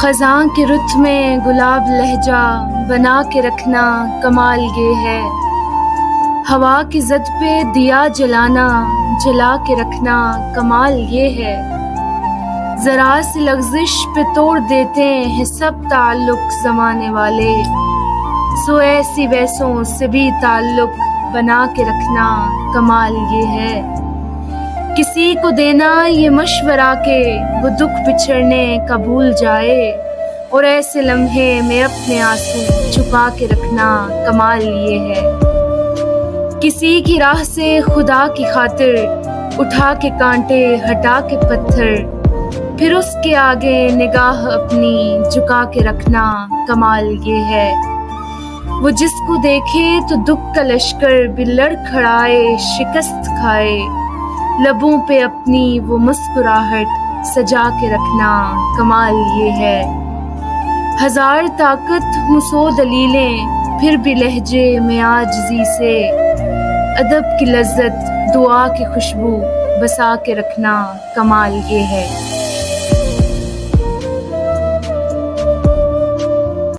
خزاں کے رت میں گلاب لہجہ بنا کے رکھنا کمال یہ ہے، ہوا کی زد پہ دیا جلانا جلا کے رکھنا کمال یہ ہے، ذرا سی لغزش پہ توڑ دیتے ہیں سب تعلق زمانے والے، سو ایسی ویسوں سے بھی تعلق بنا کے رکھنا کمال یہ ہے، کسی کو دینا یہ مشورہ کہ وہ دکھ بچھڑنے کا بھول جائے، اور ایسے لمحے میں اپنے آنسو چھپا کے رکھنا کمال یہ ہے، کسی کی راہ سے خدا کی خاطر اٹھا کے کانٹے ہٹا کے پتھر، پھر اس کے آگے نگاہ اپنی جھکا کے رکھنا کمال یہ ہے، وہ جس کو دیکھے تو دکھ کا لشکر بھی لڑ کھڑائے شکست کھائے، لبوں پہ اپنی وہ مسکراہٹ سجا کے رکھنا کمال یہ ہے، ہزار طاقت ہوں سو دلیلیں پھر بھی لہجے میں عاجزی سے، ادب کی لذت دعا کی خوشبو بسا کے رکھنا کمال یہ ہے۔